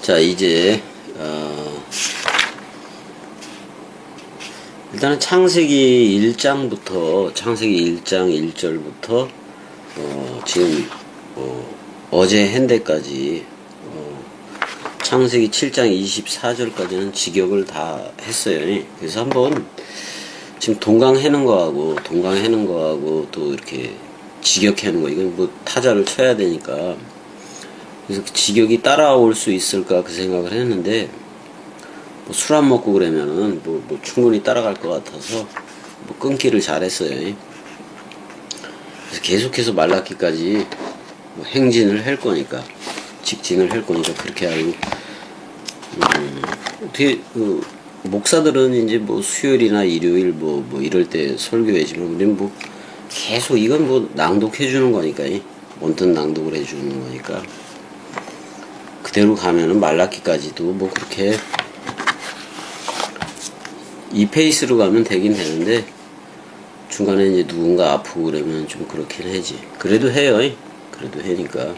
자, 이제 일단은 창세기 1장부터 창세기 1장 1절부터 지금 어제 현대까지 창세기 7장 24절까지는 직역을 다 했어요. 그래서 한번 지금 동강해는 거하고 또 이렇게 직역하는 거, 이건 뭐 타자를 쳐야 되니까, 그래서 직역이 따라올 수 있을까 그 생각을 했는데, 뭐 술 안 먹고 그러면은 뭐 충분히 따라갈 것 같아서 뭐 끊기를 잘했어요. 그래서 계속해서 말라기까지 뭐 행진을 할 거니까, 직진을 할 거니까 그렇게 알고, 어떻게 목사들은 이제 뭐 수요일이나 일요일 뭐 이럴 때 설교해주면, 우리는 뭐 계속 이건 뭐 낭독해 주는 거니까, 원튼 낭독을 해 주는 거니까 그대로 가면은 말라기까지도 뭐 그렇게 이 페이스로 가면 되긴 되는데, 중간에 이제 누군가 아프고 그러면 좀 그렇긴 하지. 그래도 해요. 그래도 해니까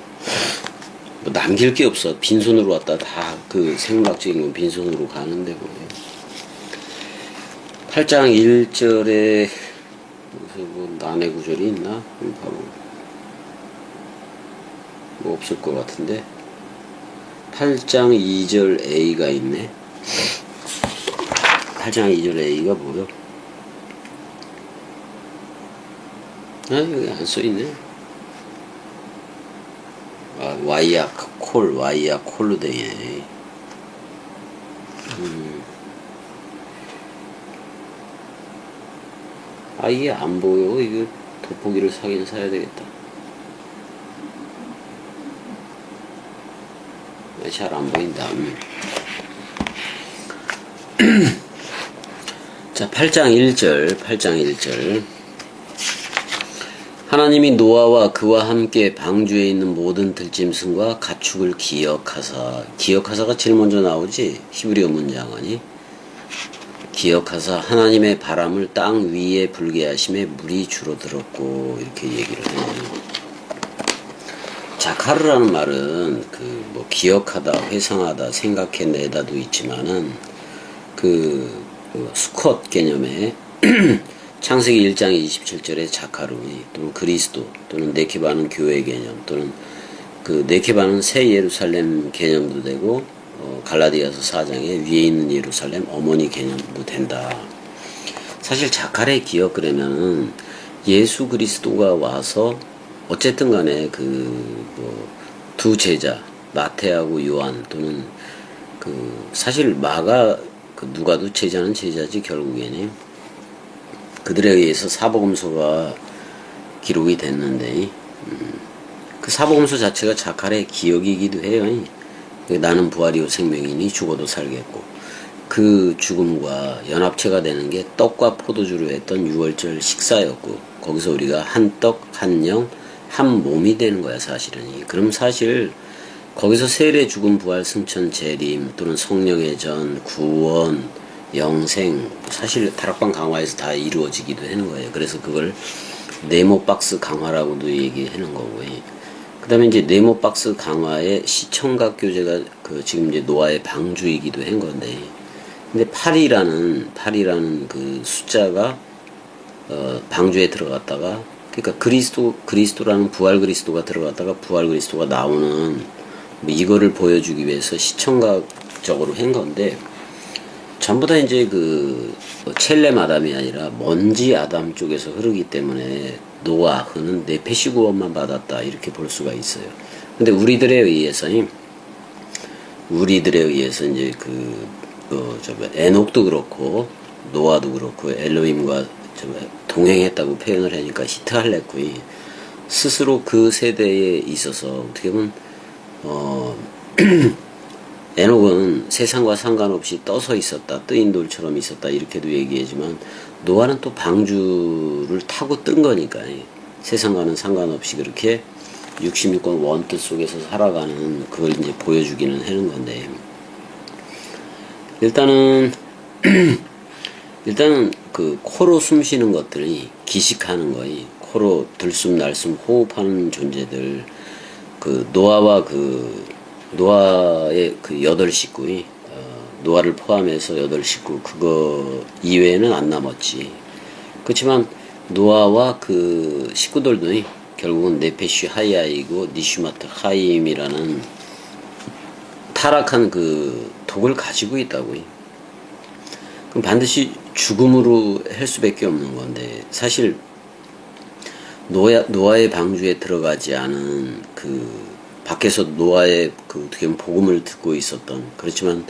뭐 남길 게 없어. 빈손으로 왔다 다 그 생각적인 건 빈손으로 가는데 뭐. 8장 1절에 무슨 뭐 난해 구절이 있나? 바로 뭐 없을 것 같은데, 8장 2절 A가 있네. 8장 2절 A가 뭐요? 아, 여기 안 써있네. 아, Y야 콜로 되네. 아, 이게 안 보여. 이거 돋보기를 사긴 사야 되겠다. 잘 안 보인다. 자, 8장 1절. 하나님이 노아와 함께 방주에 있는 모든 들짐승과 가축을 기억하사가 제일 먼저 나오지, 히브리어 문장하니. 기억하사 하나님의 바람을 땅 위에 불게 하심에 물이 줄어들었고, 이렇게 얘기를 해요. 자카르라는 말은 뭐 기억하다, 회상하다, 생각해내다도 있지만은 수컷 개념의 창세기 1장 27절의 자카르, 또는 그리스도, 또는 네케바는 교회 개념, 또는 네케바는 새 예루살렘 개념도 되고, 갈라디아서 4장에 위에 있는 예루살렘 어머니 개념도 된다. 사실 자카르의 기억 그러면은 예수 그리스도가 와서 어쨌든 간에 두 제자 마태하고 요한, 또는 사실 마가 누가도 제자는 제자지 결국에는 그들에 의해서 사복음서가 기록이 됐는데, 그 사복음서 자체가 자카르의 기억이기도 해요. 나는 부활이요 생명이니 죽어도 살겠고, 그 죽음과 연합체가 되는 게 떡과 포도주로 했던 유월절 식사였고, 거기서 우리가 한 떡, 한 영, 한 몸이 되는 거야 사실은. 그럼 사실 거기서 세례, 죽음, 부활, 승천, 재림, 또는 성령의 전, 구원, 영생, 사실 다락방 강화에서 다 이루어지기도 하는 거예요. 그래서 그걸 네모박스 강화라고도 얘기하는 거고요. 그 다음에 이제 네모박스 강화의 시청각 교제가 지금 이제 노아의 방주이기도 한 건데, 근데 8이라는 그 숫자가 방주에 들어갔다가, 그러니까 그리스도라는 부활 그리스도가 들어갔다가 부활 그리스도가 나오는 뭐 이거를 보여주기 위해서 시청각적으로 한 건데, 전부 다 이제 첼렘 아담이 아니라 먼지 아담 쪽에서 흐르기 때문에 노아흐는 네페시 구원만 받았다, 이렇게 볼 수가 있어요. 근데 우리들에 의해서 이제 에녹도 그렇고 노아도 그렇고 엘로힘과 동행했다고 표현을 하니까 히트할레고, 스스로 그 세대에 있어서 어떻게 보면 에녹은 세상과 상관없이 떠서 있었다, 뜨인 돌처럼 있었다, 이렇게도 얘기하지만, 노아는 또 방주를 타고 뜬 거니까 세상과는 상관없이 그렇게 66권 원뜻 속에서 살아가는, 그걸 이제 보여주기는 하는 건데, 일단은 코로 숨 쉬는 것들이, 기식하는 거이, 서로 들숨날숨 호흡하는 존재들, 그 노아와 노아의 그 8식구이, 노아를 포함해서 8식구, 그거 이외에는 안 남았지. 그렇지만 노아와 그 식구들도 결국은 네페쉬 하이아이고 니슈마트 하임이라는 타락한 그 독을 가지고 있다고. 그럼 반드시 죽음으로 할 수밖에 없는 건데, 사실 노아의 방주에 들어가지 않은 그 밖에서 노아의 그 어떻게 보면 복음을 듣고 있었던, 그렇지만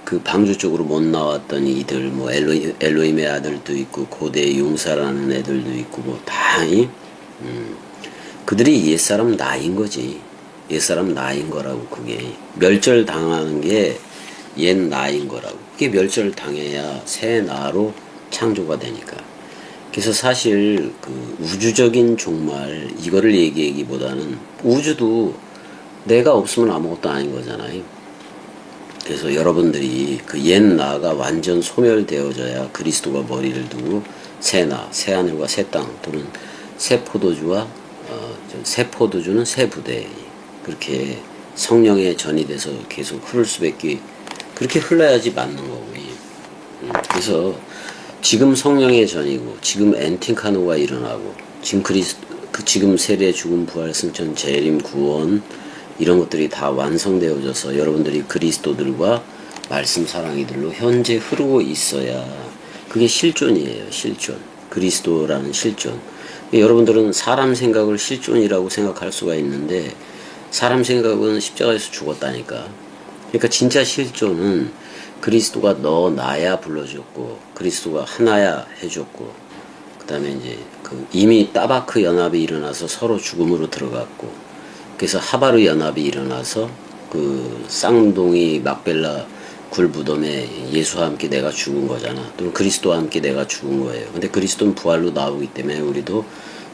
그 방주 쪽으로 못 나왔던 이들, 뭐 엘로힘의 아들도 있고 고대 용사라는 애들도 있고 뭐 다 그들이 옛사람 나인 거지. 옛사람 나인 거라고. 그게 멸절당하는 게 옛 나인 거라고. 그게 멸절당해야 새 나로 창조가 되니까. 그래서 사실 그 우주적인 종말 이거를 얘기하기보다는 우주도 내가 없으면 아무것도 아닌 거잖아요. 그래서 여러분들이 그 옛 나가 완전 소멸되어져야 그리스도가 머리를 두고 새 나, 새 하늘과 새 땅, 또는 새 포도주와 새 포도주는 새 부대, 그렇게 성령의 전이 돼서 계속 흐를 수밖에, 그렇게 흘러야지 맞는 거고. 그래서 지금 성령의 전이고, 지금 엔팅카노가 일어나고, 지금 지금 세례, 죽음, 부활, 승천, 재림, 구원, 이런 것들이 다 완성되어져서 여러분들이 그리스도들과 말씀 사랑이들로 현재 흐르고 있어야 그게 실존이에요. 실존. 그리스도라는 실존. 여러분들은 사람 생각을 실존이라고 생각할 수가 있는데, 사람 생각은 십자가에서 죽었다니까. 그러니까 진짜 실존은 그리스도가 너 나야 불러줬고, 그리스도가 하나야 해줬고, 그 다음에 이제 이미 따바크 연합이 일어나서 서로 죽음으로 들어갔고, 그래서 하바르 연합이 일어나서 그 쌍둥이 막벨라 굴무덤에 예수와 함께 내가 죽은 거잖아. 또는 그리스도와 함께 내가 죽은 거예요. 근데 그리스도는 부활로 나오기 때문에 우리도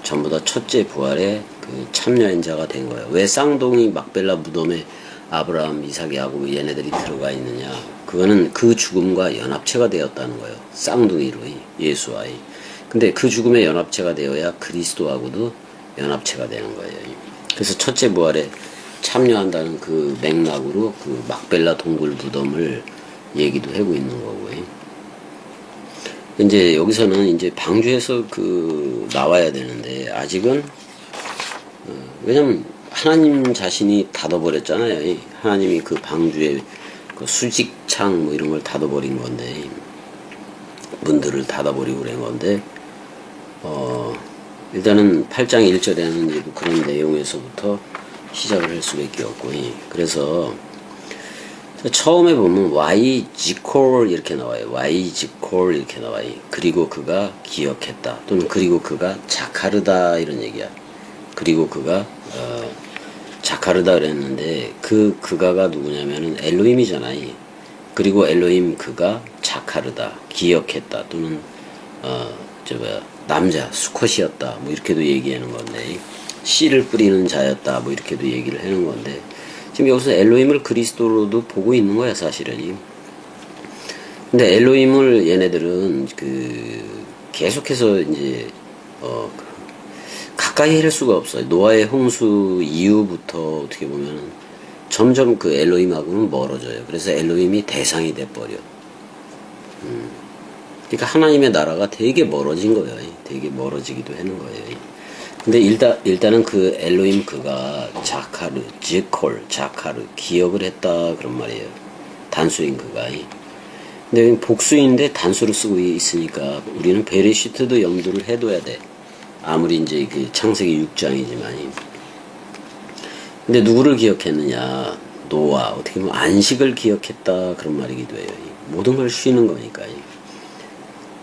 전부 다 첫째 부활의 그 참여한 자가 된 거예요. 왜 쌍둥이 막벨라 무덤에 아브라함, 이삭, 야곱 얘네들이 들어가 있느냐? 그거는 그 죽음과 연합체가 되었다는 거예요. 쌍둥이로, 예수와의. 근데 그 죽음에 연합체가 되어야 그리스도하고도 연합체가 되는 거예요. 그래서 첫째 부활에 참여한다는 그 맥락으로 그 막벨라 동굴 무덤을 얘기도 하고 있는 거고요. 이제 여기서는 이제 방주에서 나와야 되는데, 아직은 왜냐면 하나님 자신이 닫아버렸잖아요. 하나님이 그 방주에 그 수직창 뭐 이런 걸 닫아버린 건데, 문들을 닫아버리고 그런 건데, 일단은 8장 1절에는 이제 그런 내용에서부터 시작을 할 수밖에 없고, 그래서 처음에 보면 YG콜 이렇게 나와요. YG콜 이렇게 나와요. 그리고 그가 기억했다, 또는 그리고 그가 자카르다, 이런 얘기야. 그리고 그가 자카르다 그랬는데, 그가가 누구냐면은 엘로힘이잖아요. 그리고 엘로힘 그가 자카르다, 기억했다, 또는 남자 수컷이었다, 뭐 이렇게도 얘기하는 건데, 씨를 뿌리는 자였다, 뭐 이렇게도 얘기를 하는 건데, 지금 여기서 엘로힘을 그리스도로도 보고 있는 거야, 사실은. 근데 엘로힘을 얘네들은 계속해서 이제 가까이 할 수가 없어요. 노아의 홍수 이후부터 어떻게 보면은 점점 그 엘로힘하고는 멀어져요. 그래서 엘로힘이 대상이 돼버려. 그러니까 하나님의 나라가 되게 멀어진 거예요. 되게 멀어지기도 하는 거예요. 근데 일단은 그 엘로힘 그가 자카르, 지콜, 자카르, 기억을 했다, 그런 말이에요. 단수인 그가. 근데 복수인데 단수로 쓰고 있으니까 우리는 베레시트도 염두를 해둬야 돼. 아무리 이제 그 창세기 6장이지만. 근데 누구를 기억했느냐? 노아. 어떻게 보면 안식을 기억했다, 그런 말이기도 해요. 모든 걸 쉬는 거니까.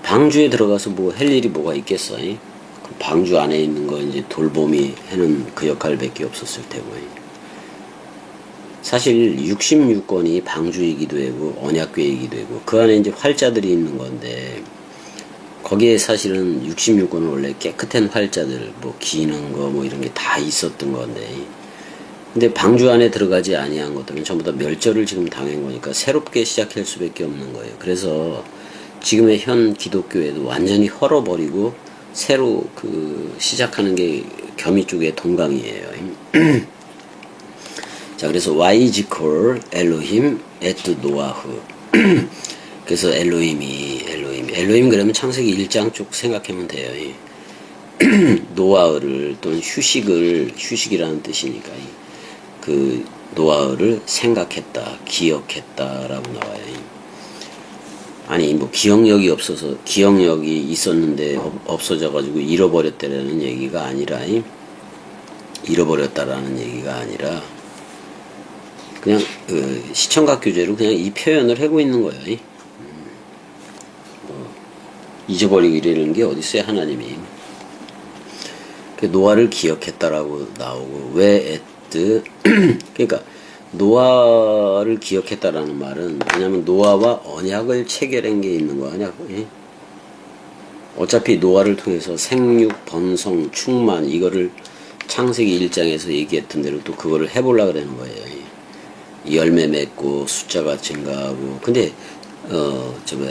방주에 들어가서 뭐 할 일이 뭐가 있겠어? 그 방주 안에 있는 거 이제 돌봄이 하는 그 역할밖에 없었을 테고. 사실 66권이 방주이기도 하고 언약궤이기도 하고 그 안에 이제 활자들이 있는 건데, 거기에 사실은 66권은 원래 깨끗한 활자들, 뭐 기는 거 뭐 이런 게 다 있었던 건데, 근데 방주 안에 들어가지 아니한 것들은 전부 다 멸절을 지금 당한 거니까 새롭게 시작할 수밖에 없는 거예요. 그래서 지금의 현 기독교에도 완전히 헐어버리고 새로 시작하는 게 겸이 쪽의 동강이에요. 자, 그래서 와이지콜 엘로힘 에트 노아흐. 그래서 엘로힘 그러면 창세기 1장 쪽 생각하면 돼요. 노아흐를 또는 휴식이라는 뜻이니까 그 노아흐를 생각했다, 기억했다라고 나와요. 아니 뭐 기억력이 있었는데 없어져가지고 잃어버렸다라는 얘기가 아니라 잃어버렸다라는 얘기가 아니라 그냥 시청각 교재로 그냥 이 표현을 하고 있는 거예요. 잊어버리고 이러는 게 어디 있어요, 하나님이. 노아를 기억했다라고 나오고 왜 그러니까 노아를 기억했다라는 말은 왜냐면 노아와 언약을 체결한 게 있는 거 아니야. 어차피 노아를 통해서 생육, 번성, 충만 이거를 창세기 1장에서 얘기했던 대로 또 그거를 해보려고 그러는 거예요. 열매 맺고 숫자가 증가하고 근데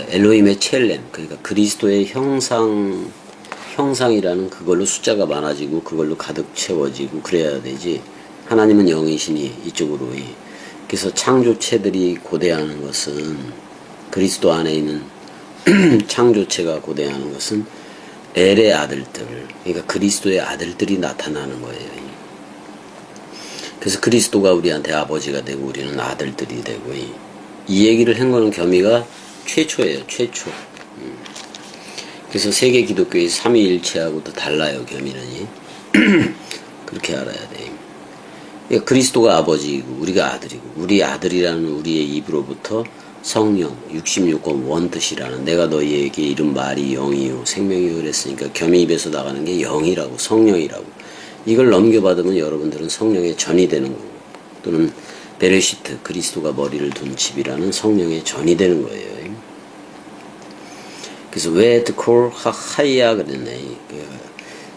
엘로힘의 첼렘 그러니까 그리스도의 형상이라는 그걸로 숫자가 많아지고 그걸로 가득 채워지고 그래야 되지. 하나님은 영이시니 이쪽으로. 그래서 창조체들이 고대하는 것은 그리스도 안에 있는 창조체가 고대하는 것은 엘의 아들들 그러니까 그리스도의 아들들이 나타나는 거예요. 그래서 그리스도가 우리한테 아버지가 되고 우리는 아들들이 되고 이 얘기를 한 거는 겸이가 최초예요. 최초. 그래서 세계 기독교의 삼위일체하고도 달라요. 겸이는 그렇게 알아야 돼. 그러니까 그리스도가 아버지이고 우리가 아들이고 우리 아들이라는 우리의 입으로부터 성령 66권 원뜻이라는 내가 너희에게 이른 말이 영이요 생명이요 그랬으니까 겸이 입에서 나가는 게 영이라고 성령이라고 이걸 넘겨받으면 여러분들은 성령의 전이 되는 거고 또는 베레시트 그리스도가 머리를 둔 집이라는 성령의 전이 되는 거예요. 그래서 왜 콜 하이야 그랬네.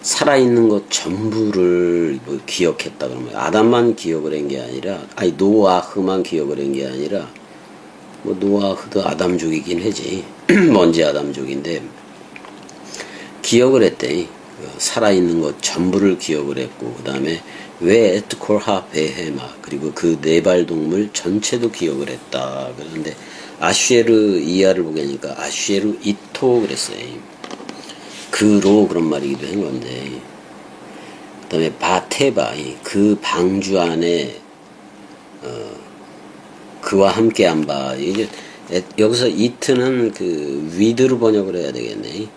살아있는 것 전부를 뭐 기억했다 그러면 아담만 기억을 한 게 아니라 노아흐만 기억을 한 게 아니라 뭐 노아흐도 아담족이긴 하지. 먼지 아담족인데 기억을 했대. 살아있는 것 전부를 기억을 했고 그 다음에 왜 에트콜하 베헤마 그리고 그 네발 동물 전체도 기억을 했다. 그런데 아슈에르 이하를 보게 하니까 아슈에르 이토 그랬어요. 그로 그런 말이기도 한 건데 그 다음에 바테바 그 방주 안에 그와 함께한 바 이게 여기서 이트는 그 위드로 번역을 해야 되겠네.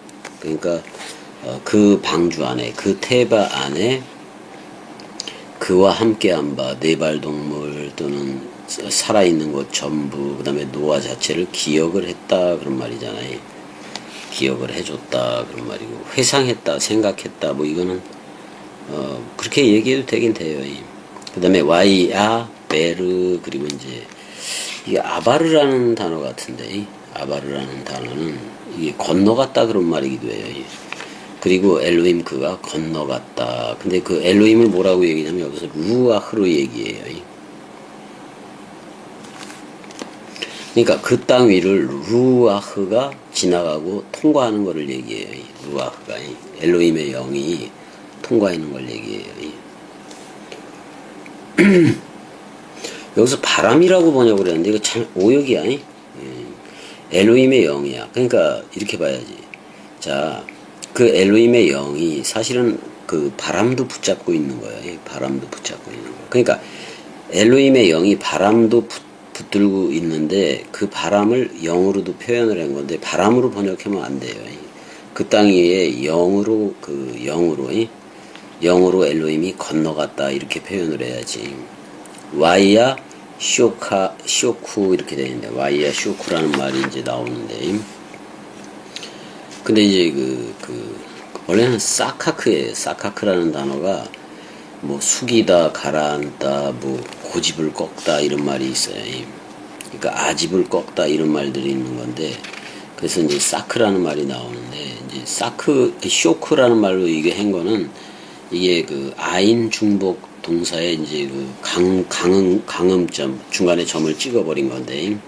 그러니까 그 방주 안에 그 테바 안에 그와 함께한 바 네발 동물 또는 살아있는 것 전부 그 다음에 노아 자체를 기억을 했다 그런 말이잖아요. 기억을 해줬다 그런 말이고 회상했다 생각했다 뭐 이거는 그렇게 얘기해도 되긴 돼요. 그 다음에 와이아 베르 그리고 이제 이게 아바르라는 단어 같은데 아바르라는 단어는 이게 건너갔다 그런 말이기도 해요. 그리고 엘로힘 그가 건너갔다. 근데 그 엘로힘을 뭐라고 얘기냐면 여기서 루아흐로 얘기해요. 그러니까 그 땅 위를 루아흐가 지나가고 통과하는 것을 얘기해요. 루아흐가 엘로힘의 영이 통과하는 걸 얘기해요. 여기서 바람이라고 번역을 했는데 이거 참 오역이야. 엘로힘의 영이야. 그러니까 이렇게 봐야지. 자, 그 엘로힘의 영이 사실은 그 바람도 붙잡고 있는 거예요. 바람도 붙잡고 있는 거. 그러니까 엘로힘의 영이 바람도 붙들고 있는데 그 바람을 영으로도 표현을 한 건데 바람으로 번역하면 안 돼요. 그 땅 위에 영으로 영으로 엘로힘이 건너갔다 이렇게 표현을 해야지. 와이야 쇼쿠 이렇게 되는데 와이야 쇼쿠라는 말이 이제 나오는데 근데 이제 원래는 사카크예요. 사카크라는 단어가 뭐 숙이다, 가라앉다, 뭐 고집을 꺾다 이런 말이 있어요. 그러니까 아집을 꺾다 이런 말들이 있는 건데 그래서 이제 사크라는 말이 나오는데 이제 쇼크라는 말로 이게 한 거는 이게 그 아인 중복 동사에 이제 그 강음점 중간에 점을 찍어버린 건데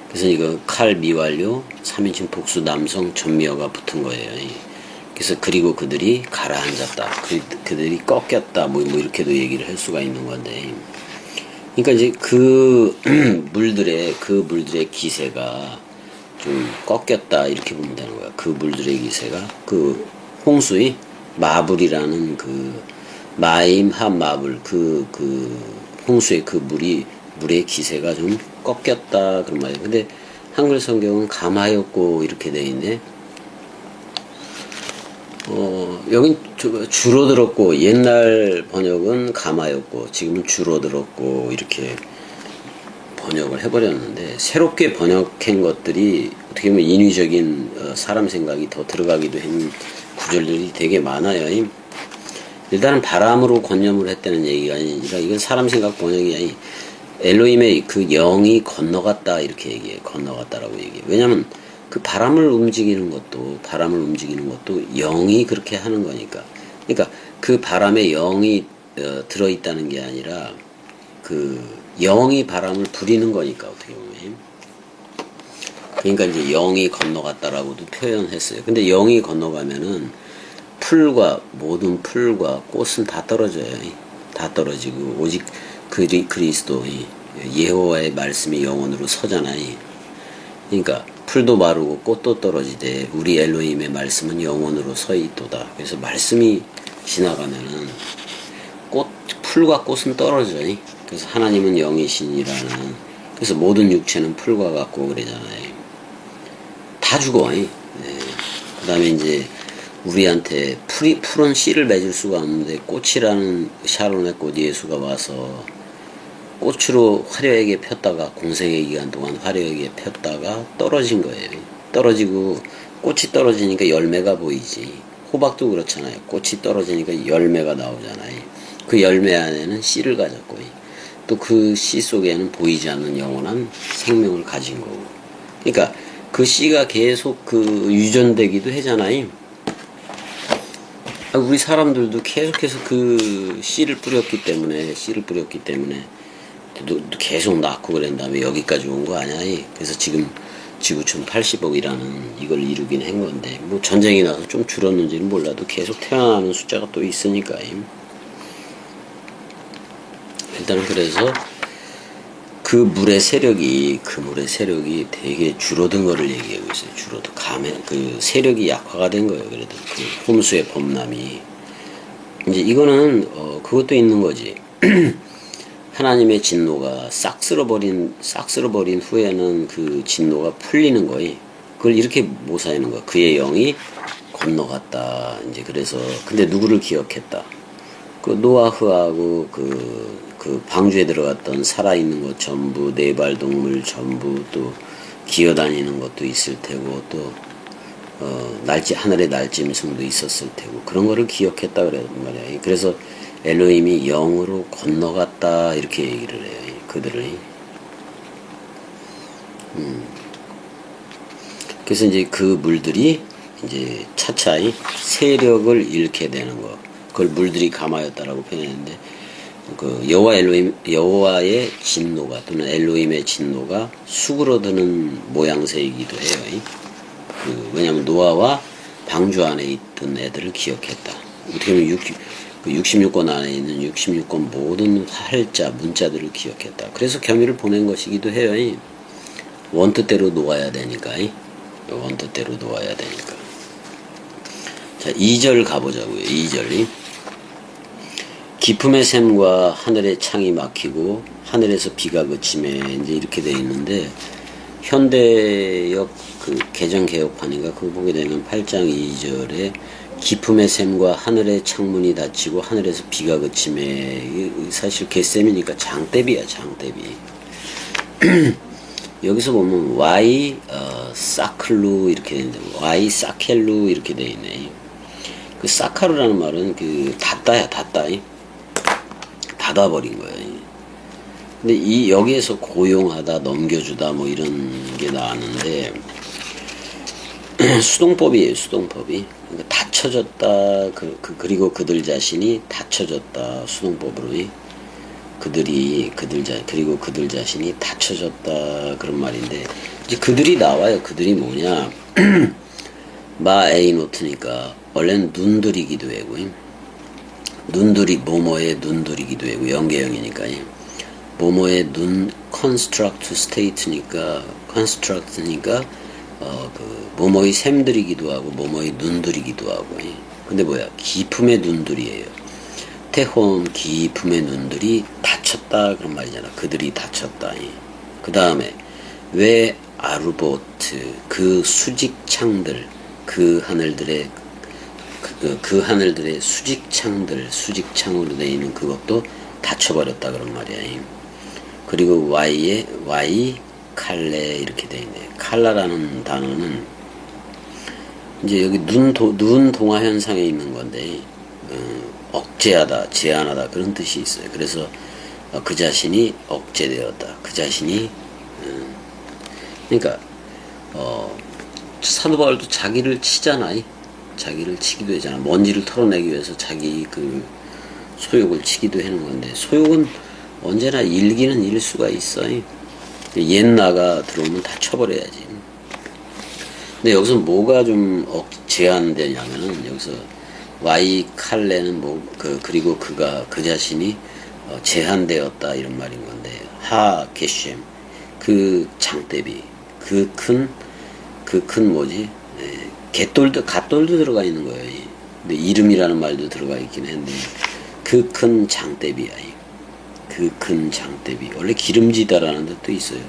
그래서 이거 칼 미완료 3인칭 복수 남성 전미어가 붙은 거예요. 그래서 그리고 그들이 가라앉았다. 그들이 꺾였다. 뭐 이렇게도 얘기를 할 수가 있는 건데. 그러니까 이제 그 물들의 기세가 좀 꺾였다 이렇게 보면 되는 거야. 그 물들의 기세가 그 홍수의 마불이라는 그 마임 한 마불 그 홍수의 그 물의 기세가 좀 꺾였다 그런 말이에요. 근데 한글 성경은 감하였고 이렇게 돼 있네. 여긴 줄어들었고, 옛날 번역은 감하였고, 지금은 줄어들었고, 이렇게 번역을 해버렸는데, 새롭게 번역한 것들이 어떻게 보면 인위적인 사람 생각이 더 들어가기도 한 구절들이 되게 많아요. 일단은 바람으로 권념을 했다는 얘기가 아니라, 이건 사람 생각 번역이 아니, 엘로힘의 그 영이 건너갔다, 이렇게 얘기해요. 건너갔다라고 얘기해요. 왜냐면, 그 바람을 움직이는 것도 영이 그렇게 하는 거니까. 그러니까 그 바람에 영이 들어있다는 게 아니라 그 영이 바람을 부리는 거니까 어떻게 보면. 그러니까 이제 영이 건너갔다라고도 표현했어요. 근데 영이 건너가면은 모든 풀과 꽃은 다 떨어져요. 다 떨어지고 오직 그리스도 예호와의 말씀이 영원으로 서잖아요. 그러니까 풀도 마르고 꽃도 떨어지되 우리 엘로힘의 말씀은 영원으로 서 있도다. 그래서 말씀이 지나가면은 풀과 꽃은 떨어져요. 그래서 하나님은 영이신이라는. 그래서 모든 육체는 풀과 같고 그러잖아요. 다 죽어. 네. 그 다음에 이제 우리한테 풀은 씨를 맺을 수가 없는데 꽃이라는 샤론의 꽃 예수가 와서 꽃으로 화려하게 폈다가 공생의 기간 동안 화려하게 폈다가 떨어진 거예요. 떨어지고 꽃이 떨어지니까 열매가 보이지. 호박도 그렇잖아요. 꽃이 떨어지니까 열매가 나오잖아요. 그 열매 안에는 씨를 가졌고 또 그 씨 속에는 보이지 않는 영원한 생명을 가진 거고. 그러니까 그 씨가 계속 그 유전되기도 하잖아요. 우리 사람들도 계속해서 그 씨를 뿌렸기 때문에 계속 낳고 그런 다음에 여기까지 온 거 아니야. 그래서 지금 지구촌 80억이라는 이걸 이루긴 한 건데, 뭐 전쟁이 나서 좀 줄었는지는 몰라도 계속 태어나는 숫자가 또 있으니까. 일단은 그래서 그 물의 세력이 되게 줄어든 거를 얘기하고 있어요. 그 세력이 약화가 된 거예요. 그래도 그 홍수의 범람이. 이제 이거는 그것도 있는 거지. 하나님의 진노가 싹 쓸어버린 후에는 그 진노가 풀리는 거예요. 그걸 이렇게 모사하는 거야. 그의 영이 건너갔다. 이제 그래서 근데 누구를 기억했다. 그 노아흐하고 그 방주에 들어갔던 살아있는 것 전부, 네발 동물 전부, 또 기어다니는 것도 있을 테고, 또 하늘의 날짐승도 있었을 테고, 그런 거를 기억했다 그래 말이야. 그래서 엘로힘이 영으로 건너갔다 이렇게 얘기를 해요. 그들을. 그래서 이제 그 물들이 이제 차차 세력을 잃게 되는 거. 그걸 물들이 감하였다라고 표현했는데, 그 여호와의 진노가 또는 엘로힘의 진노가 수그러드는 모양새이기도 해요. 왜냐하면 노아와 방주 안에 있던 애들을 기억했다. 어떻게 보면 66권 안에 있는 66권 모든 문자들을 기억했다. 그래서 겸유를 보낸 것이기도 해요. 원뜻대로 놓아야 되니까. 자, 2절 가보자고요. 2절. 기품의 샘과 하늘의 창이 막히고 하늘에서 비가 그치매 이제 이렇게 되어 있는데, 현대역 그 개정 개혁판인가 그거 보게 되면 8장 2절에 기품의 샘과 하늘의 창문이 닫히고 하늘에서 비가 그치매, 사실 겟셈이니까 장대비야. 여기서 보면 Y 사클루 이렇게 되는데 Y 사켈루 이렇게 되어 있네. 그 사카르라는 말은 그 닫아버린 거예요. 근데 여기에서 고용하다, 넘겨주다 뭐 이런 게 나왔는데 수동법이에요. 그러니까 닫혀졌다. 그리고 그들 자신이 닫혀졌다. 수동법으로 그리고 그들 자신이 닫혀졌다 그런 말인데, 이제 그들이 나와요. 그들이 뭐냐? 마에이노트니까 원래는 눈들이기도 하고, 눈들이 뭐뭐의 눈들이기도 하고 연계형이니까 뭐뭐의 눈 construct state니까 그 뭐뭐의 샘들이기도 하고 뭐뭐의 눈들이기도 하고. 근데 뭐야, 기품의 눈들이에요. 태혼 기품의 눈들이 닫혔다 그런 말이잖아. 그들이 닫혔다. 그 다음에 왜 아르보트 그 수직창들, 그 하늘들의 그 하늘들의 수직창으로 되어 있는 그것도 닫혀버렸다 그런 말이야. 그리고 Y 칼레 이렇게 되어 있네. 칼라라는 단어는 이제 여기 눈 동화 현상에 있는 건데 억제하다, 제한하다 그런 뜻이 있어요. 그래서 그 자신이 억제되었다. 그 자신이 그러니까 사도 바울도 자기를 치잖아. 자기를 치기도 하잖아. 먼지를 털어내기 위해서 자기 그 소욕을 치기도 하는 건데, 소욕은 언제나 일기는 일 수가 있어. 옛나가 들어오면 다 쳐버려야지. 근데 여기서 뭐가 좀 제한되냐면은, 여기서 Y 칼레는 그리고 그 자신이 제한되었다 이런 말인 건데, 하 게셴 그 장대비 그 큰 뭐지? 갓돌도 들어가 있는 거예요. 근데 이름이라는 말도 들어가 있긴 했는데, 그 큰 장대비야. 그 큰 장대비. 원래 기름지다라는 뜻도 있어요.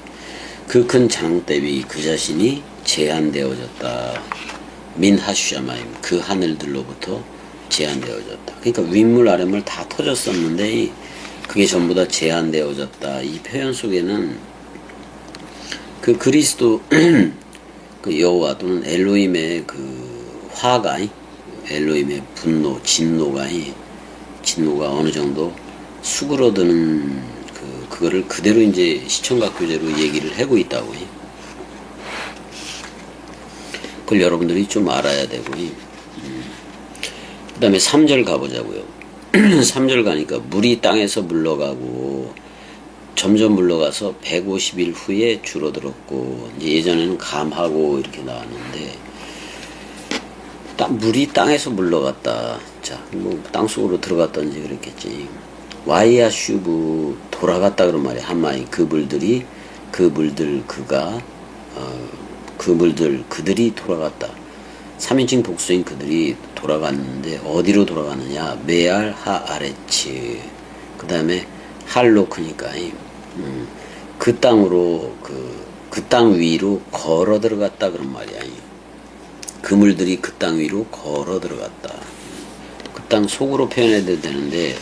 그 큰 장대비, 그 자신이 제한되어졌다. 민 하슈샤마임, 그 하늘들로부터 제한되어졌다. 그러니까 윗물 아랫물 다 터졌었는데 그게 전부 다 제한되어졌다. 이 표현 속에는 그 그리스도 그 여호와 또는 엘로힘의 그 화가, 엘로힘의 분노, 진노가 어느 정도 수그러드는 그거를 그대로 이제 시청각 교재로 얘기를 하고 있다고. 그걸 여러분들이 좀 알아야 되고. 그 다음에 3절 가보자고요. 3절 가니까 물이 땅에서 물러가고 점점 물러가서 150일 후에 줄어들었고, 이제 예전에는 감하고 이렇게 나왔는데, 물이 땅에서 물러갔다. 자, 뭐 땅속으로 들어갔던지 그랬겠지. 와이아 슈브 돌아갔다 그런 말이야. 한마디 그 물들이 그들이 돌아갔다. 3인칭 복수인 그들이 돌아갔는데 어디로 돌아갔느냐? 메알 하 아레츠. 그 다음에 할로크니까 그 땅으로 그 땅 위로 걸어 들어갔다 그런 말이야. 그물들이 그 땅 위로 걸어 들어갔다. 그 땅 속으로 표현해도 되는데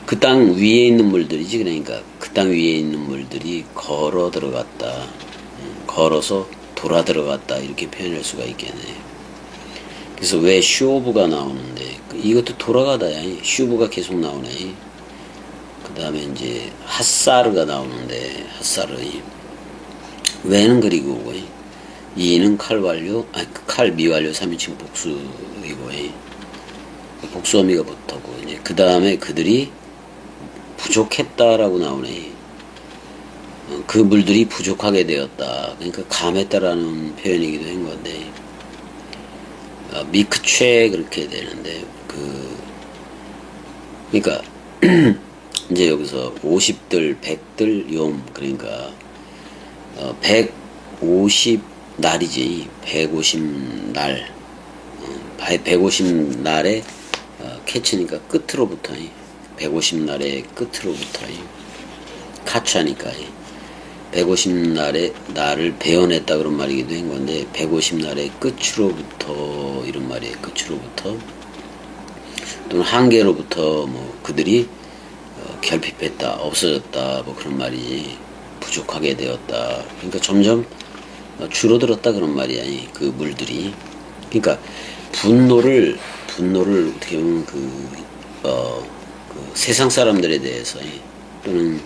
그 땅 위에 있는 물들이지. 그러니까 그 땅 위에 있는 물들이 걸어 들어갔다. 걸어서 돌아 들어갔다 이렇게 표현할 수가 있겠네. 그래서 왜 슈오브가 나오는데 이것도 돌아가다야. 슈브가 계속 나오네. 그 다음에 이제 핫사르가 나오는데 핫사르 왜는 그리고 이는 칼 미완료 3인칭 복수이고 복수 어미가 붙었고 이제 그 다음에 그들이 부족했다라고 나오네. 그 물들이 부족하게 되었다. 그러니까 감했다라는 표현이기도 한 건데 미크최 그렇게 되는데 그러니까 이제 여기서 50들 100들 욤 그러니까 150날이지. 150날 150날에 캐치니까 끝으로부터 150날의 끝으로부터 카차니까 150날에 나를 베어냈다 그런 말이기도 한 건데 150날의 끝으로부터 이런 말이에요. 끝으로부터 또는 한계로부터 뭐 그들이 결핍했다, 없어졌다 뭐 그런 말이지. 부족하게 되었다. 그러니까 점점 줄어들었다 그런 말이야. 그 물들이. 그러니까 분노를 어떻게 보면 그 세상 사람들에 대해서 또는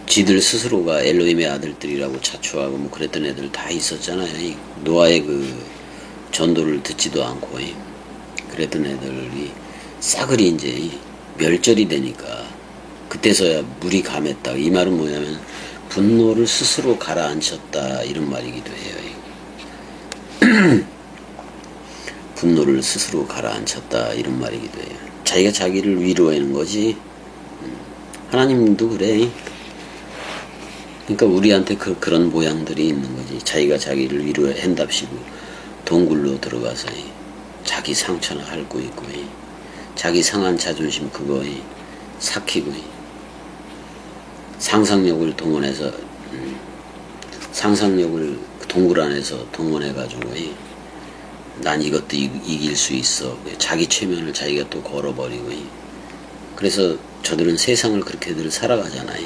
지들 스스로가 엘로힘의 아들들이라고 자초하고 뭐 그랬던 애들 다 있었잖아요. 노아의 그 전도를 듣지도 않고 그랬던 애들이 싸그리 이제 멸절이 되니까 그때서야 물이 감했다. 이 말은 뭐냐면 분노를 스스로 가라앉혔다 이런 말이기도 해요. 분노를 스스로 가라앉혔다 이런 말이기도 해요. 자기가 자기를 위로하는 거지. 하나님도 그래. 그러니까 우리한테 그런 모양들이 있는 거지. 자기가 자기를 위로한답시고 동굴로 들어가서 자기 상처나 핥고 있고 자기 상한 자존심 그거 삭히고 상상력을 동원해서 상상력을 동굴 안에서 동원해가지고 난 이것도 이길 수 있어. 자기 최면을 자기가 또 걸어버리고 그래서 저들은 세상을 그렇게들 살아가잖아요.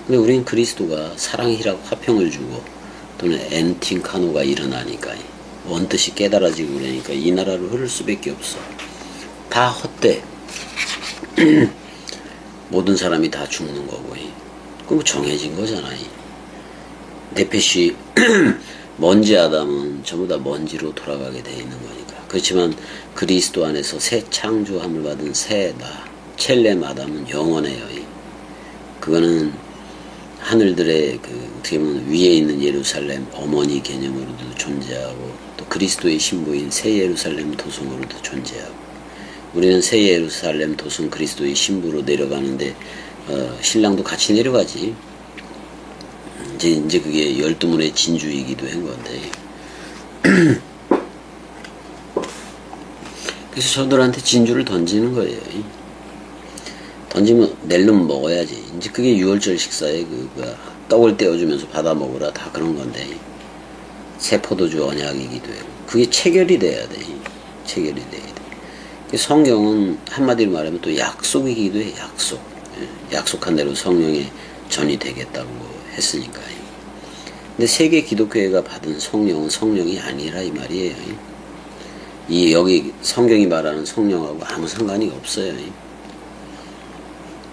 근데 우리는 그리스도가 사랑이라고 화평을 주고 또는 엔팅카노가 일어나니까 원뜻이 깨달아지고 그러니까 이 나라로 흐를 수밖에 없어. 다 헛돼. 모든 사람이 다 죽는 거고 그럼 뭐 정해진 거잖아요. 네페시 먼지 아담은 전부 다 먼지로 돌아가게 돼 있는 거니까. 그렇지만 그리스도 안에서 새 창조함을 받은 새 나 첼렘 아담은 영원해요. 그거는 하늘들의 어떻게 보면 위에 있는 예루살렘 어머니 개념으로도 존재하고 또 그리스도의 신부인 새 예루살렘 도성으로도 존재하고 우리는 새 예루살렘 도성 그리스도의 신부로 내려가는데 신랑도 같이 내려가지. 이제 그게 12문의 진주이기도 한 건데 그래서 저들한테 진주를 던지는 거예요. 던지면 낼름 먹어야지. 이제 그게 6월절 식사에 떡을 떼어주면서 받아 먹으라 다 그런 건데 새 포도주 언약이기도 해요. 그게 체결이 돼야 돼. 체결이 돼야 돼. 성경은 한마디로 말하면 또 약속이기도 해. 약속. 약속한 대로 성령의 전이 되겠다고 했으니까요. 근데 세계 기독교회가 받은 성령은 성령이 아니라 이 말이에요. 여기 성경이 말하는 성령하고 아무 상관이 없어요.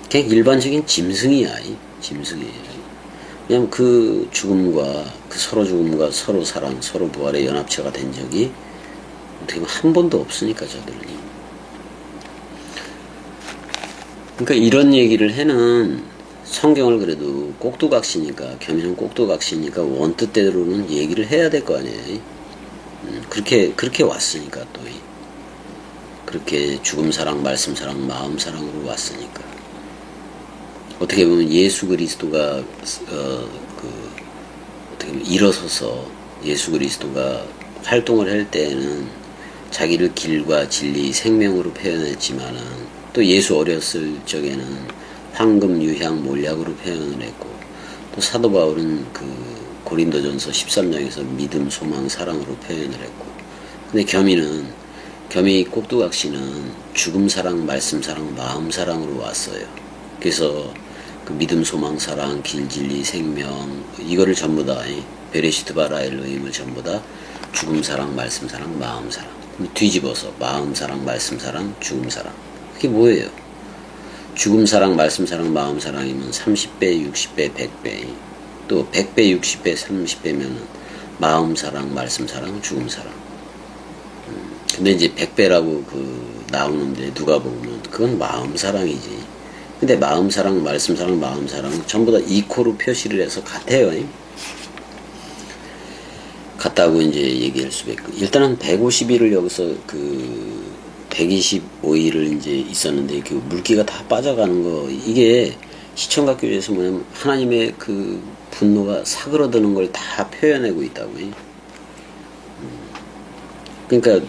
그냥 일반적인 짐승이야. 짐승이에요. 왜냐면 그 죽음과 서로 죽음과 서로 사랑, 서로 부활의 연합체가 된 적이 어떻게 보면 한 번도 없으니까 저들은. 그러니까 이런 얘기를 해는 성경을 그래도 꼭두각시니까 겸손 꼭두각시니까 원뜻대로는 얘기를 해야 될 거 아니에요. 그렇게 왔으니까 또 그렇게 죽음 사랑, 말씀 사랑, 마음 사랑으로 왔으니까 어떻게 보면 예수 그리스도가 어떻게 보면 일어서서 예수 그리스도가 활동을 할 때에는 자기를 길과 진리, 생명으로 표현했지만은 또 예수 어렸을 적에는 황금, 유향, 몰약으로 표현을 했고 또 사도 바울은 고린도전서 13장에서 믿음, 소망, 사랑으로 표현을 했고 근데 겸이 꼭두각시는 죽음 사랑, 말씀 사랑, 마음 사랑으로 왔어요. 그래서 믿음, 소망, 사랑, 길, 진리, 생명 이거를 전부 다 베레시트 바라 엘로힘을 전부 다 죽음 사랑, 말씀 사랑, 마음 사랑 뒤집어서 마음 사랑, 말씀 사랑, 죽음 사랑 그게 뭐예요? 죽음 사랑, 말씀 사랑, 마음 사랑이면 30배, 60배, 100배 또 100배, 60배, 30배면은 마음 사랑, 말씀 사랑, 죽음 사랑 근데 이제 100배라고 나오는데 누가 보면 그건 마음 사랑이지. 근데 마음 사랑, 말씀 사랑, 마음 사랑 전부 다 이코로 표시를 해서 같아요. 같다고 이제 얘기할 수밖에. 일단은 150일을 여기서 125일을 이제 있었는데 물기가 다 빠져가는 거 이게 시청각 교회에서 뭐냐면 하나님의 분노가 사그러드는 걸 다 표현하고 있다고. 그러니까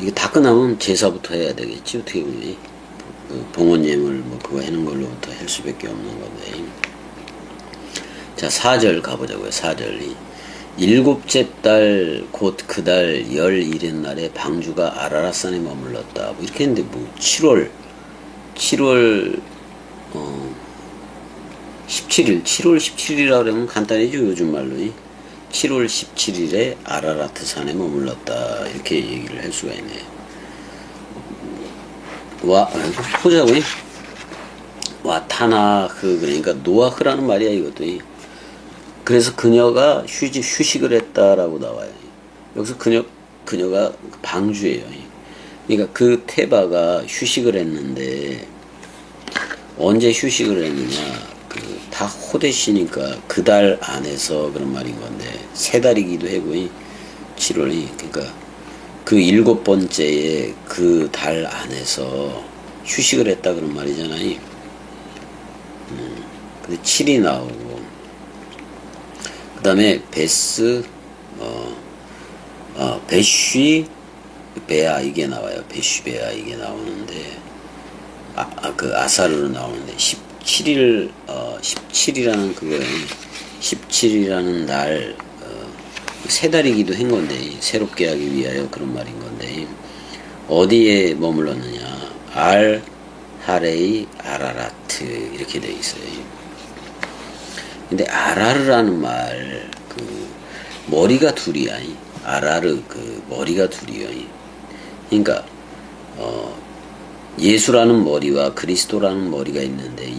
이게 다 끝나면 제사부터 해야 되겠지 어떻게 보면 봉헌예물 그거 하는 걸로부터 할 수밖에 없는 건데. 자 4절 가보자고요. 4절이 일곱째 달 곧 그 달 11일 날에 방주가 아라랏산에 머물렀다. 이렇게 했는데 7월 17일 7월 17일이라 그러면 간단해죠 요즘 말로. 7월 17일에 아라라트 산에 머물렀다 이렇게 얘기를 할 수가 있네요. 보자고요. 타나흐 그러니까 노아흐라는 말이야 이것도. 그래서 그녀가 휴식을 했다라고 나와요. 여기서 그녀가 방주예요. 그러니까 그 테바가 휴식을 했는데 언제 휴식을 했느냐? 다 호데시니까 그 달 안에서 그런 말인 건데 세 달이기도 하고 7월이 그러니까 그 7번째에 그 달 안에서 휴식을 했다 그런 말이잖아요. 근데 7이 나오고, 그 다음에 베스, 베쉬, 베아 이게 나와요. 베쉬, 베아 이게 나오는데, 그 아사르로 나오는데, 17이라는 그거에, 17이라는 날, 세 달이기도 한 건데, 새롭게 하기 위하여 그런 말인 건데, 어디에 머물렀느냐. 알, 하레이, 아라라트, 이렇게 되어 있어요. 근데 아라르라는 말, 머리가 둘이야. 아라르, 머리가 둘이요. 그러니까, 예수라는 머리와 그리스도라는 머리가 있는데,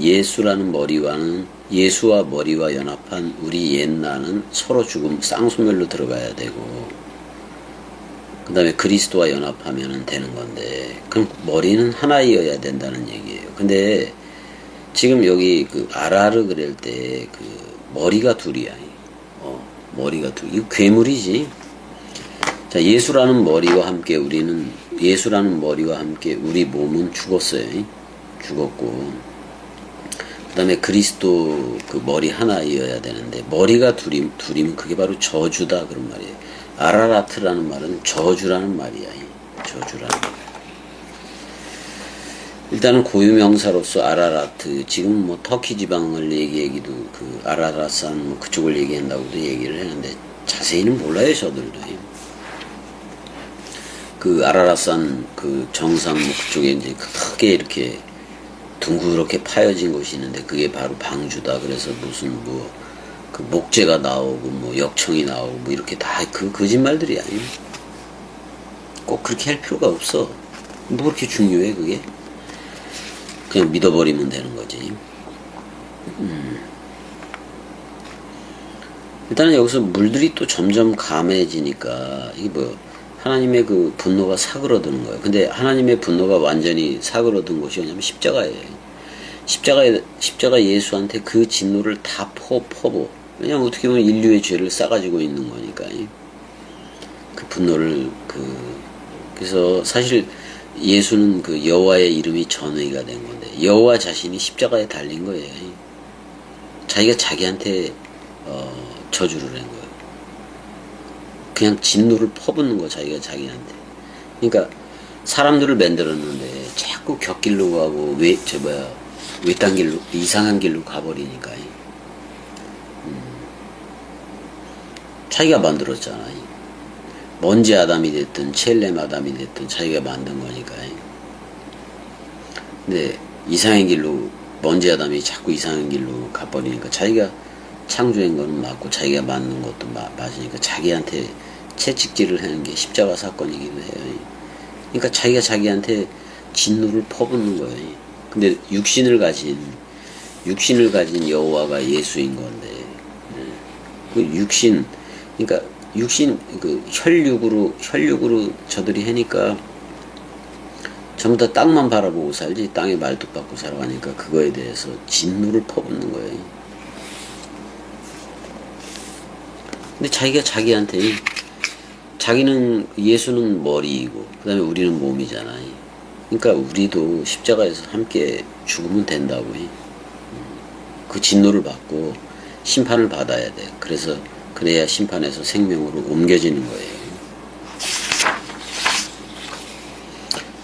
예수와 머리와 연합한 우리 옛날은 서로 죽음, 쌍소멸로 들어가야 되고, 그 다음에 그리스도와 연합하면 되는 건데, 그럼 머리는 하나이어야 된다는 얘기예요. 근데, 지금 여기 아라르 그럴 때, 머리가 둘이야. 머리가 둘. 이거 괴물이지. 자, 예수라는 머리와 함께 우리 몸은 죽었어요. 죽었고, 그 다음에 그리스도 머리 하나이어야 되는데, 머리가 둘이면 그게 바로 저주다. 그런 말이에요. 아라라트라는 말은 저주라는 말이야. 저주라는 말. 일단은 고유명사로서 아라라트, 지금 터키 지방을 얘기하기도 아라라산 그쪽을 얘기한다고도 얘기를 했는데, 자세히는 몰라요, 저들도. 아라라산 정상 그쪽에 이제 크게 이렇게 둥그렇게 파여진 곳이 있는데, 그게 바로 방주다. 그래서 무슨 목재가 나오고 역청이 나오고 이렇게 다 거짓말들이야. 꼭 그렇게 할 필요가 없어. 그렇게 중요해 그게? 그냥 믿어버리면 되는 거지. 일단은 여기서 물들이 또 점점 감해지니까 이게 하나님의 분노가 사그러드는 거예요. 근데 하나님의 분노가 완전히 사그러든 곳이 뭐냐면 십자가예요. 십자가 예수한테 그 진노를 다 퍼부. 왜냐면 어떻게 보면 인류의 죄를 싸가지고 있는 거니까. 그 분노를 그래서 사실 예수는 여호와의 이름이 전의가 된 건데, 여호와 자신이 십자가에 달린 거예요. 자기가 자기한테 저주를 한 거예요. 그냥 진노를 퍼붓는 거, 자기가 자기한테. 그러니까 사람들을 만들었는데 자꾸 곁길로 가고 외딴 길로, 이상한 길로 가버리니까. 자기가 만들었잖아. 먼지 아담이 됐든 첼렘 아담이 됐든 자기가 만든 거니까. 근데 이상한 길로, 먼지 아담이 자꾸 이상한 길로 가버리니까, 자기가 창조한 거는 맞고 자기가 만든 것도 맞으니까 자기한테 채찍질을 하는 게 십자가 사건이기도 해요. 그러니까 자기가 자기한테 진노를 퍼붓는 거예요. 근데 육신을 가진 여호와가 예수인 건데, 그러니까 육신 혈육으로 저들이 하니까 전부 다 땅만 바라보고 살지, 땅에 말도 받고 살아가니까 그거에 대해서 진노를 퍼붓는 거예요. 근데 자기가 자기한테, 예수는 머리이고 그 다음에 우리는 몸이잖아요. 그러니까 우리도 십자가에서 함께 죽으면 된다고. 그 진노를 받고 심판을 받아야 돼. 그래야 심판에서 생명으로 옮겨지는 거예요.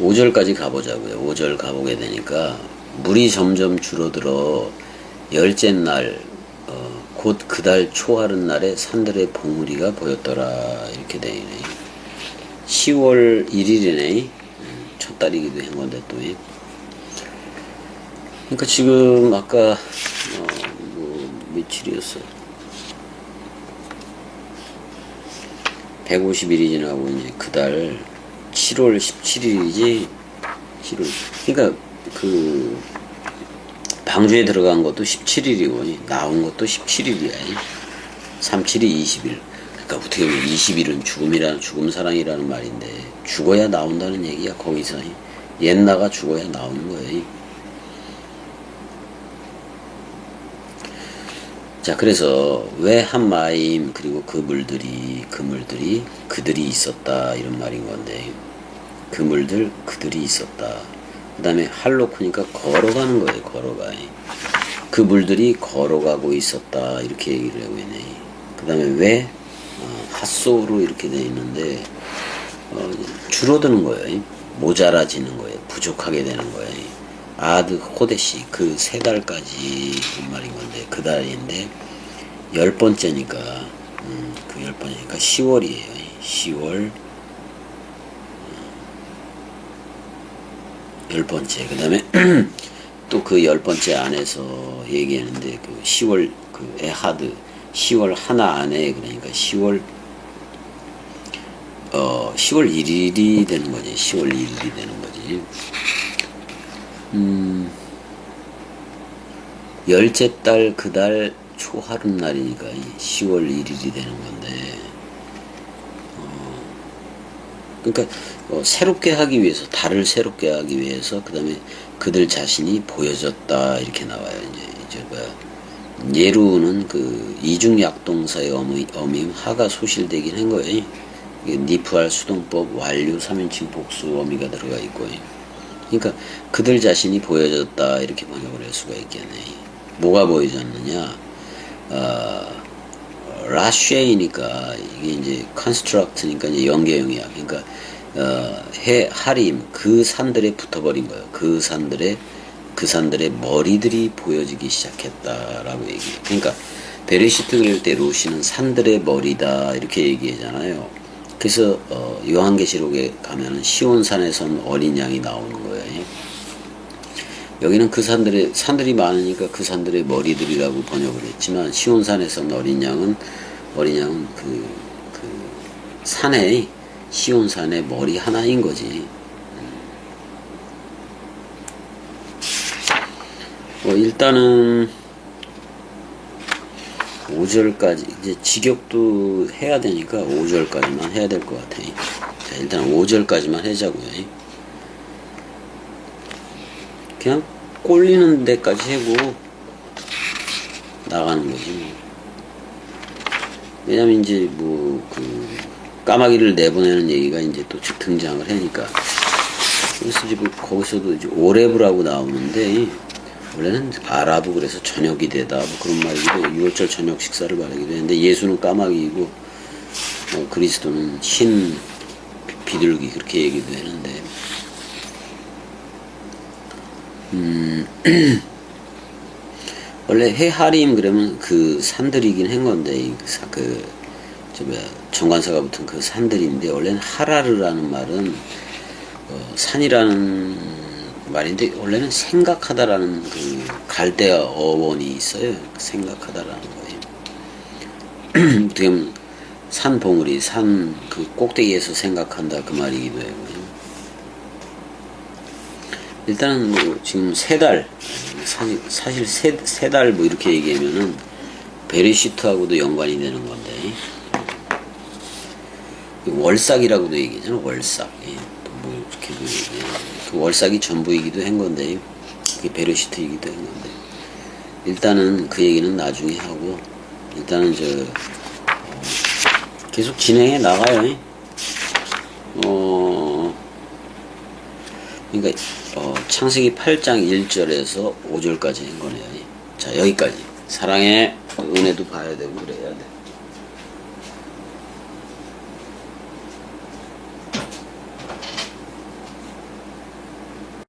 5절까지 가보자고요. 5절 가보게 되니까, 물이 점점 줄어들어 열째 날, 곧 그달 초하룻 날에 산들의 봉우리가 보였더라. 이렇게 되네. 10월 1일이네. 첫 달이기도 한 건데 또. 그러니까 지금 아까 며칠이었어? 150일이 지나고 이제 그달 7월 17일이지. 7월. 그러니까 방주에 들어간 것도 17일이고 나온 것도 17일이야. 37이 20일. 그러니까 어떻게 보면 20일은 죽음 사랑이라는 말인데, 죽어야 나온다는 얘기야. 거기서 옛나가 죽어야 나오는 거예요. 자, 그래서 왜 한마임 그리고 그 물들이 그물들이 그들이 있었다 이런 말인 건데, 그물들 그들이 있었다. 그 다음에 할로크니까 걸어가는 거예요. 걸어가. 그 물들이 걸어가고 있었다 이렇게 얘기를 하고 있네. 그 다음에 왜 핫소로 이렇게 돼 있는데 줄어드는 거예요. 모자라지는 거예요. 부족하게 되는 거예요. 아드 호데시 그 세 달까지 그 말인 건데, 그 달인데 10번째니까 그 10번째니까 10월이에요. 10월 10번째. 그 다음에 또 그 10번째 안에서 얘기하는데, 그 10월 그 에하드 10월 하나 안에, 그러니까 10월 1일이 되는 거지. 10월 1일이 되는 거지. 열째 달 그 달 초하룻날이니까 10월 1일이 되는 건데, 그러니까 새롭게 하기 위해서, 달을 새롭게 하기 위해서, 그 다음에 그들 자신이 보여졌다 이렇게 나와요. 이제 예루는 그 이중약동사의 어미임 하가 소실되긴 한 거예요. 니프알 수동법 완료 3인칭 복수 어미가 들어가 있고, 그러니까 그들 자신이 보여졌다 이렇게 번역을 할 수가 있겠네. 뭐가 보여졌느냐? 라쉐이니까 이게 이제 컨스트럭트니까 이제 연계형이야. 그러니까 하림 그 산들에 붙어버린 거예요. 그 산들의 머리들이 보여지기 시작했다라고 얘기해요. 그러니까 베레시트 그럴 때 루시는 산들의 머리다 이렇게 얘기하잖아요. 그래서 요한계시록에 가면은 시온산에선 어린 양이 나오는 거예요. 여기는 그 산들이 많으니까 그 산들의 머리들이라고 번역을 했지만, 시온산에선 어린 양은 그 산의 시온산의 머리 하나인 거지. 일단은 5절까지 이제 직역도 해야 되니까 5절까지만 해야 될 것 같아. 자, 일단 5절까지만 하자고요. 그냥 꼴리는 데까지 하고 나가는 거지 뭐. 왜냐면 이제 까마귀를 내보내는 얘기가 이제 또 등장을 하니까. 그래서 이제 거기서도 이제 오레브라고 나오는데, 원래는 아라브, 그래서 저녁이 되다 뭐 그런 말이기도 해요. 6월절 저녁 식사를 말하기도 했는데, 예수는 까마귀이고 그리스도는 흰 비둘기 그렇게 얘기도 했는데, 원래 헤하림 그러면 그 산들이긴 한 건데, 정관사가 붙은 그 산들인데, 원래는 하라르라는 말은 산이라는 말인데, 원래는 생각하다라는 그 갈대아 어원이 있어요. 생각하다라는 거예요. 어떻게 보면 산 봉우리, 산 그 꼭대기에서 생각한다 그 말이기도 하고요. 일단은 지금 세 달, 사실 세 달 이렇게 얘기하면은 베레시트하고도 연관이 되는 건데, 월삭이라고도 얘기하잖아. 월삭. 이렇게도 얘기해요. 그 월삭이 전부이기도 한 건데, 그게 베레시트이기도 한 건데, 일단은 그 얘기는 나중에 하고, 일단은 계속 진행해 나가요. 그러니까 창세기 8장 1절에서 5절까지 한 거네요. 자, 여기까지. 사랑해. 은혜도 봐야 되고 그래야 돼.